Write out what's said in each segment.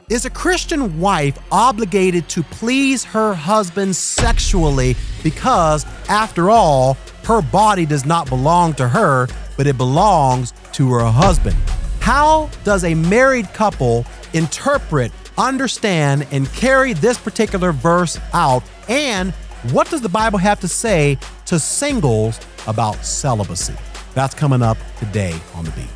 Is a Christian wife obligated to please her husband sexually because, after all, her body does not belong to her, but it belongs to her husband? How does a married couple interpret, understand, and carry this particular verse out? And what does the Bible have to say to singles about celibacy? That's coming up today on The Beat.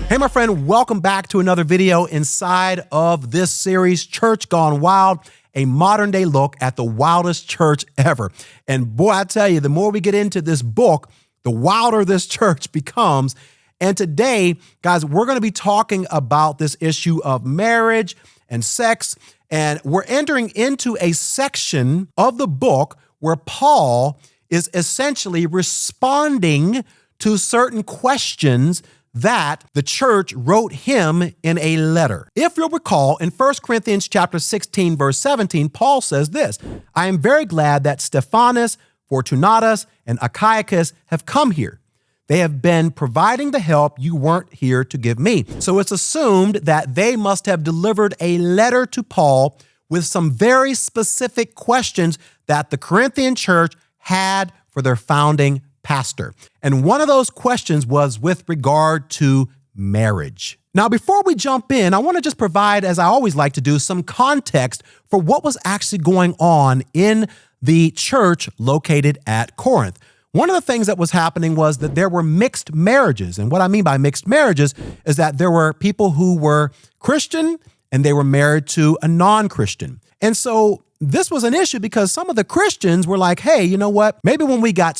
Hey, my friend, welcome back to another video inside of this series, Church Gone Wild, a modern day look at the wildest church ever. And boy, I tell you, the more we get into this book, the wilder this church becomes. And today, guys, we're going to be talking about this issue of marriage and sex. And we're entering into a section of the book where Paul is essentially responding to certain questions that the church wrote him in a letter. If you'll recall, in 1 Corinthians chapter 16, verse 17, Paul says this, "I am very glad that Stephanas, Fortunatus, and Achaicus have come here. They have been providing the help you weren't here to give me." So it's assumed that they must have delivered a letter to Paul with some very specific questions that the Corinthian church had for their founding pastor. And one of those questions was with regard to marriage. Now, before we jump in, I want to just provide, as I always like to do, some context for what was actually going on in the church located at Corinth. One of the things that was happening was that there were mixed marriages. And what I mean by mixed marriages is that there were people who were Christian and they were married to a non-Christian. And so this was an issue because some of the Christians were like, hey, you know what? Maybe when we got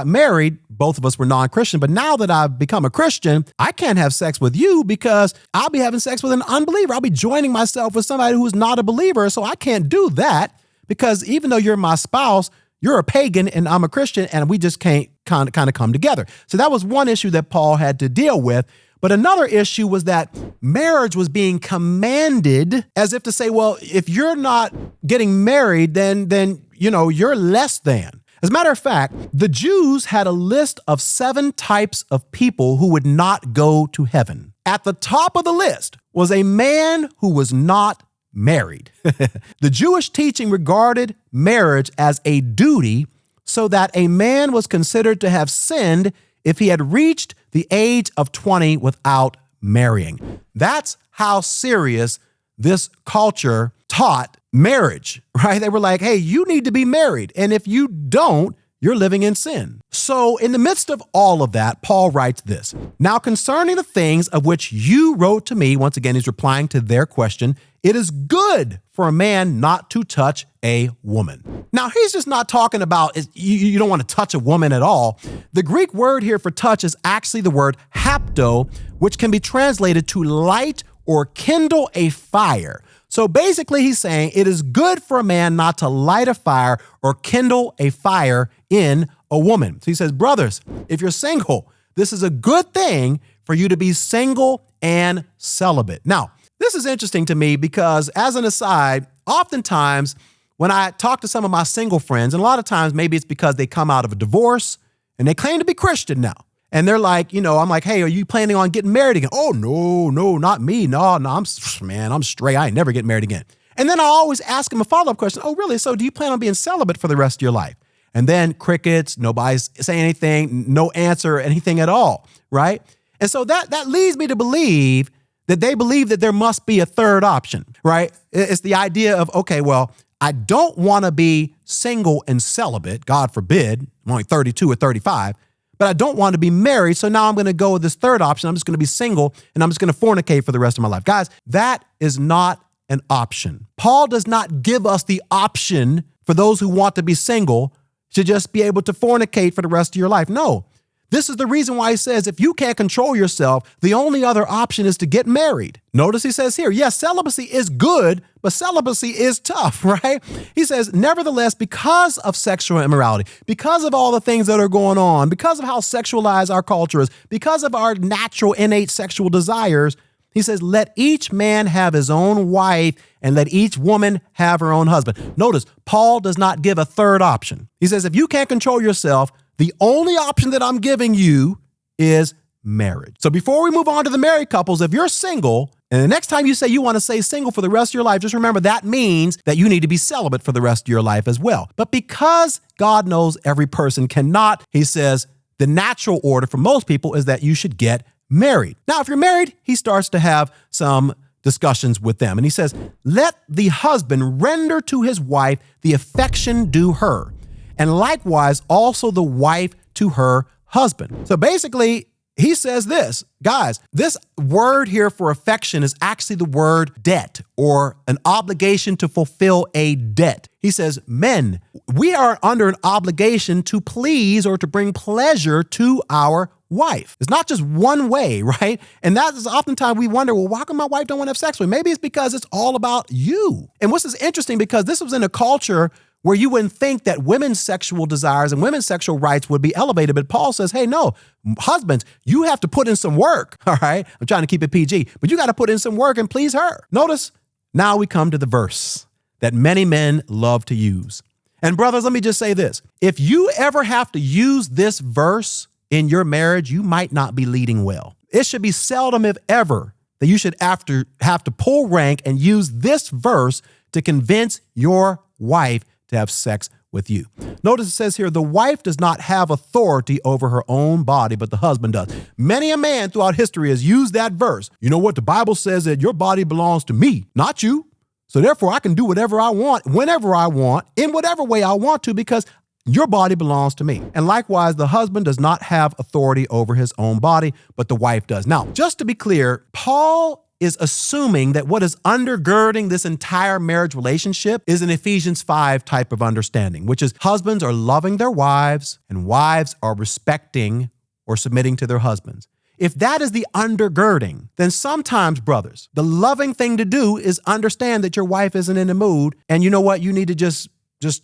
married, both of us were non-Christian, but now that I've become a Christian, I can't have sex with you because I'll be having sex with an unbeliever. I'll be joining myself with somebody who's not a believer. So I can't do that because even though you're my spouse, you're a pagan and I'm a Christian and we just can't kind of come together. So that was one issue that Paul had to deal with. But another issue was that marriage was being commanded as if to say, well, if you're not getting married, then you're less than. As a matter of fact, the Jews had a list of 7 types of people who would not go to heaven. At the top of the list was a man who was not married. The Jewish teaching regarded marriage as a duty so that a man was considered to have sinned if he had reached the age of 20 without marrying. That's how serious this culture taught marriage, right? They were like, hey, you need to be married. And if you don't, you're living in sin. So in the midst of all of that, Paul writes this, "Now concerning the things of which you wrote to me," once again, he's replying to their question, "it is good for a man not to touch a woman." Now, he's just not talking about you don't want to touch a woman at all. The Greek word here for touch is actually the word hapto, which can be translated to light or kindle a fire. So basically, he's saying it is good for a man not to light a fire or kindle a fire in a woman. So he says, brothers, if you're single, this is a good thing for you to be single and celibate. Now, this is interesting to me because, as an aside, oftentimes when I talk to some of my single friends, and a lot of times maybe it's because they come out of a divorce and they claim to be Christian now. And they're like, I'm like, hey, are you planning on getting married again? Oh, no, not me. No, I'm straight. I ain't never getting married again. And then I always ask them a follow-up question. Oh, really? So do you plan on being celibate for the rest of your life? And then crickets, nobody's saying anything, no answer, anything at all, right? And so that leads me to believe that they believe that there must be a third option, right? It's the idea of, okay, well, I don't want to be single and celibate, God forbid, I'm only 32 or 35, but I don't want to be married, so now I'm going to go with this third option. I'm just going to be single, and I'm just going to fornicate for the rest of my life. Guys, that is not an option. Paul does not give us the option for those who want to be single to just be able to fornicate for the rest of your life. No. This is the reason why he says if you can't control yourself, the only other option is to get married. Notice he says here, yes, celibacy is good, but celibacy is tough, right? He says, nevertheless, because of sexual immorality, because of all the things that are going on, because of how sexualized our culture is, because of our natural innate sexual desires, he says, let each man have his own wife and let each woman have her own husband. Notice, Paul does not give a third option. He says, if you can't control yourself, The only option that I'm giving you is marriage. So before we move on to the married couples, if you're single, and the next time you say you want to stay single for the rest of your life, just remember that means that you need to be celibate for the rest of your life as well. But because God knows every person cannot, he says the natural order for most people is that you should get married. Now, if you're married, he starts to have some discussions with them. And he says, let the husband render to his wife the affection due her, and likewise also the wife to her husband. So basically, he says this, guys, this word here for affection is actually the word debt, or an obligation to fulfill a debt. He says, men, we are under an obligation to please or to bring pleasure to our wife. It's not just one way, right? And that is oftentimes we wonder, well, why come my wife don't want to have sex with me? Maybe it's because it's all about you. And what's interesting, because this was in a culture where you wouldn't think that women's sexual desires and women's sexual rights would be elevated. But Paul says, hey, no, husbands, you have to put in some work, all right? I'm trying to keep it PG, but you got to put in some work and please her. Notice, now we come to the verse that many men love to use. And brothers, let me just say this. If you ever have to use this verse in your marriage, you might not be leading well. It should be seldom, if ever, that you should have to pull rank and use this verse to convince your wife to have sex with you. Notice it says here, the wife does not have authority over her own body, but the husband does. Many a man throughout history has used that verse. You know what? The Bible says that your body belongs to me, not you. So therefore, I can do whatever I want, whenever I want, in whatever way I want to, because your body belongs to me. And likewise, the husband does not have authority over his own body, but the wife does. Now, just to be clear, Paul is assuming that what is undergirding this entire marriage relationship is an Ephesians 5 type of understanding, which is husbands are loving their wives and wives are respecting or submitting to their husbands. If that is the undergirding, then sometimes, brothers, the loving thing to do is understand that your wife isn't in the mood and you know what, you need to just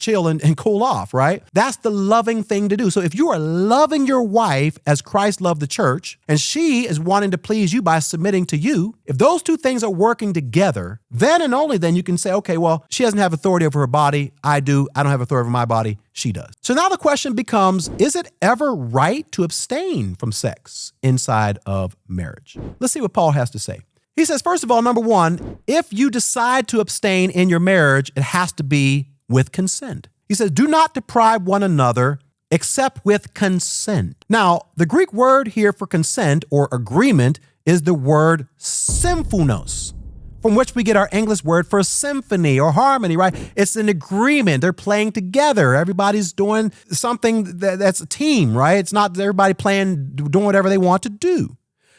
chill and cool off, right? That's the loving thing to do. So if you are loving your wife as Christ loved the church, and she is wanting to please you by submitting to you, if those two things are working together, then and only then you can say, okay, well, she doesn't have authority over her body. I do. I don't have authority over my body. She does. So now the question becomes, is it ever right to abstain from sex inside of marriage? Let's see what Paul has to say. He says, first of all, number one, if you decide to abstain in your marriage, it has to be with consent. He says, do not deprive one another except with consent. Now, the Greek word here for consent or agreement is the word symphonos, from which we get our English word for symphony or harmony, right? It's an agreement. They're playing together. Everybody's doing something that's a team, right? It's not everybody doing whatever they want to do.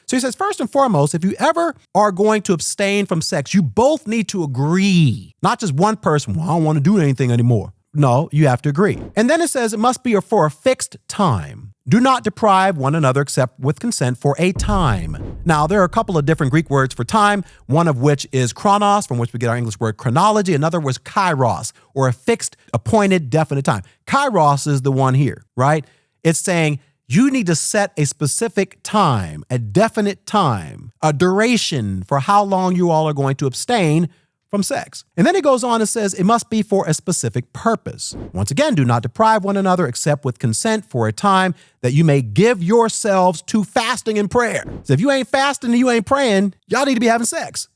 So he says, first and foremost, if you ever are going to abstain from sex, you both need to agree. Not just one person, well, I don't want to do anything anymore. No, you have to agree. And then it says it must be for a fixed time. Do not deprive one another except with consent for a time. Now, there are a couple of different Greek words for time, one of which is chronos, from which we get our English word chronology. Another was kairos, or a fixed, appointed, definite time. Kairos is the one here, right? It's saying, you need to set a specific time, a definite time, a duration for how long you all are going to abstain from sex. And then he goes on and says it must be for a specific purpose. Once again, do not deprive one another except with consent for a time that you may give yourselves to fasting and prayer. So if you ain't fasting and you ain't praying, y'all need to be having sex.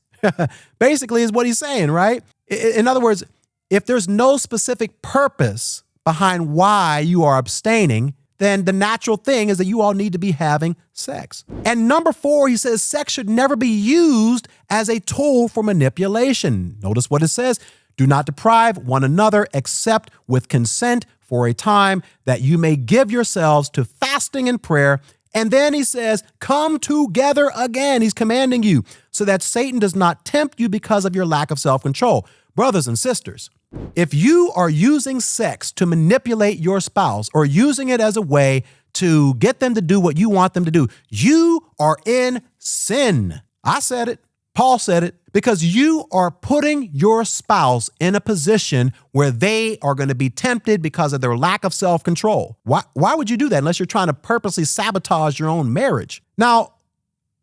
Basically is what he's saying, right? In other words, if there's no specific purpose behind why you are abstaining, then the natural thing is that you all need to be having sex. And number 4, he says sex should never be used as a tool for manipulation. Notice what it says. Do not deprive one another except with consent for a time that you may give yourselves to fasting and prayer. And then he says, come together again. He's commanding you so that Satan does not tempt you because of your lack of self-control. Brothers and sisters, if you are using sex to manipulate your spouse or using it as a way to get them to do what you want them to do, you are in sin. I said it. Paul said it, because you are putting your spouse in a position where they are going to be tempted because of their lack of self-control. Why would you do that unless you're trying to purposely sabotage your own marriage? Now,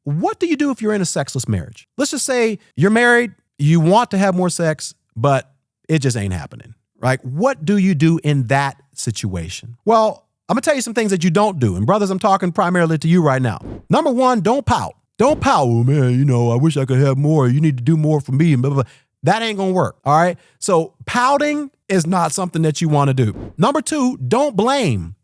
what do you do if you're in a sexless marriage? Let's just say you're married, you want to have more sex, but it just ain't happening, right? What do you do in that situation? Well, I'm gonna tell you some things that you don't do. And brothers, I'm talking primarily to you right now. Number one, don't pout. Don't pout. Oh man, I wish I could have more. You need to do more for me and blah, blah, blah. That ain't gonna work, all right? So pouting is not something that you wanna do. Number two, don't blame.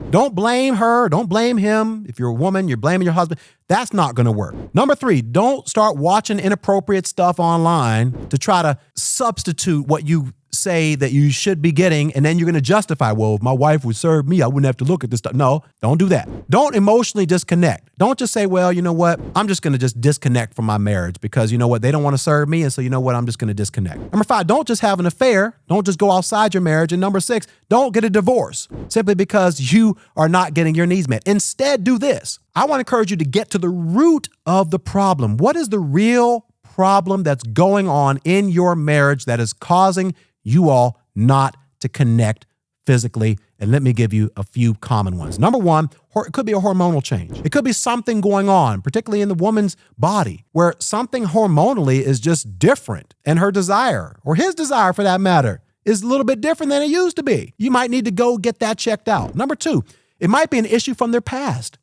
Don't blame her. Don't blame him. If you're a woman, you're blaming your husband. That's not going to work. Number three, don't start watching inappropriate stuff online to try to substitute what you say that you should be getting, and then you're going to justify, well, if my wife would serve me, I wouldn't have to look at this stuff. No, don't do that. Don't emotionally disconnect. Don't just say, well, you know what? I'm just going to just disconnect from my marriage because you know what? They don't want to serve me, and so you know what? I'm just going to disconnect. Number five, don't just have an affair. Don't just go outside your marriage. And number six, don't get a divorce simply because you are not getting your needs met. Instead, do this. I want to encourage you to get to the root of the problem. What is the real problem that's going on in your marriage that is causing you all not to connect physically? And let me give you a few common ones. Number one, it could be a hormonal change. It could be something going on, particularly in the woman's body, where something hormonally is just different, and her desire, or his desire for that matter, is a little bit different than it used to be. You might need to go get that checked out. Number two, it might be an issue from their past.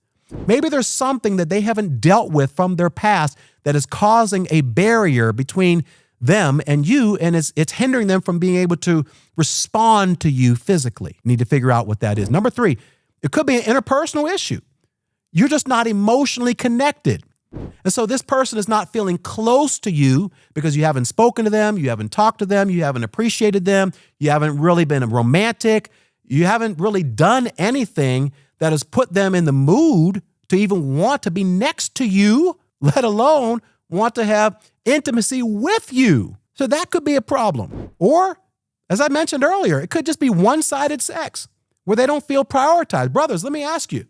Maybe there's something that they haven't dealt with from their past that is causing a barrier between them and you, and it's hindering them from being able to respond to you physically. You need to figure out what that is. Number three, it could be an interpersonal issue. You're just not emotionally connected. And so this person is not feeling close to you because you haven't spoken to them, you haven't talked to them, you haven't appreciated them, you haven't really been romantic, you haven't really done anything that has put them in the mood to even want to be next to you, let alone want to have intimacy with you. So that could be a problem. Or, as I mentioned earlier, it could just be one-sided sex where they don't feel prioritized. Brothers, let me ask you,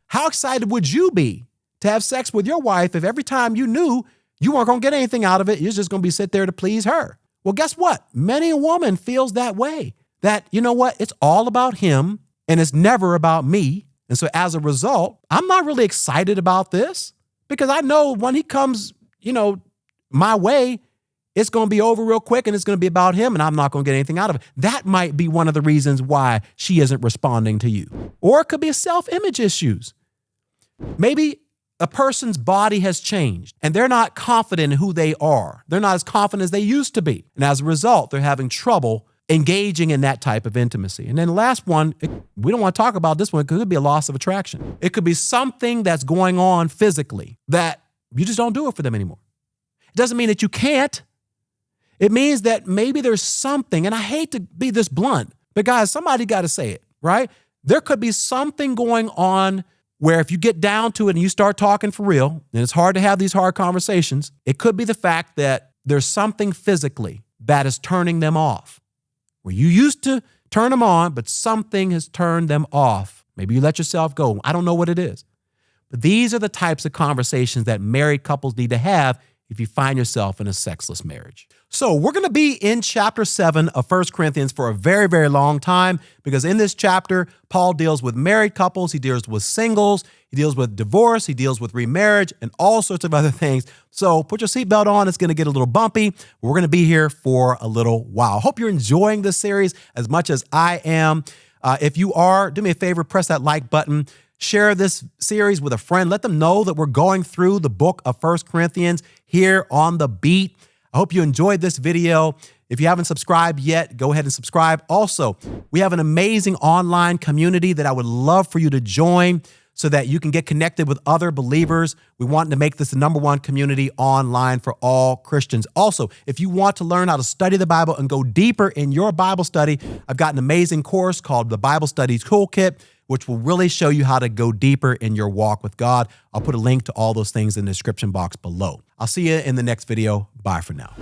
how excited would you be to have sex with your wife if every time you knew you weren't going to get anything out of it, you're just going to be sit there to please her? Well, guess what? Many a woman feels that way, that, you know what, it's all about him and it's never about me. And so as a result, I'm not really excited about this because I know when he comes, my way, it's going to be over real quick and it's going to be about him and I'm not going to get anything out of it. That might be one of the reasons why she isn't responding to you. Or it could be self-image issues. Maybe a person's body has changed and they're not confident in who they are. They're not as confident as they used to be. And as a result, they're having trouble engaging in that type of intimacy. And then the last one, we don't want to talk about this one because it could be a loss of attraction. It could be something that's going on physically that you just don't do it for them anymore. It doesn't mean that you can't. It means that maybe there's something, and I hate to be this blunt, but guys, somebody got to say it, right? There could be something going on where if you get down to it and you start talking for real, and it's hard to have these hard conversations, it could be the fact that there's something physically that is turning them off. Where you used to turn them on, but something has turned them off. Maybe you let yourself go. I don't know what it is. But these are the types of conversations that married couples need to have if you find yourself in a sexless marriage. So we're going to be in chapter 7 of 1 Corinthians for a very, very long time because in this chapter, Paul deals with married couples, he deals with singles, he deals with divorce, he deals with remarriage, and all sorts of other things. So put your seatbelt on. It's going to get a little bumpy. We're going to be here for a little while. Hope you're enjoying this series as much as I am. If you are, do me a favor, press that like button. Share this series with a friend. Let them know that we're going through the book of 1 Corinthians here on The Beat. I hope you enjoyed this video. If you haven't subscribed yet, go ahead and subscribe. Also, we have an amazing online community that I would love for you to join so that you can get connected with other believers. We want to make this the #1 community online for all Christians. Also, if you want to learn how to study the Bible and go deeper in your Bible study, I've got an amazing course called the Bible Studies Toolkit, which will really show you how to go deeper in your walk with God. I'll put a link to all those things in the description box below. I'll see you in the next video. Bye for now.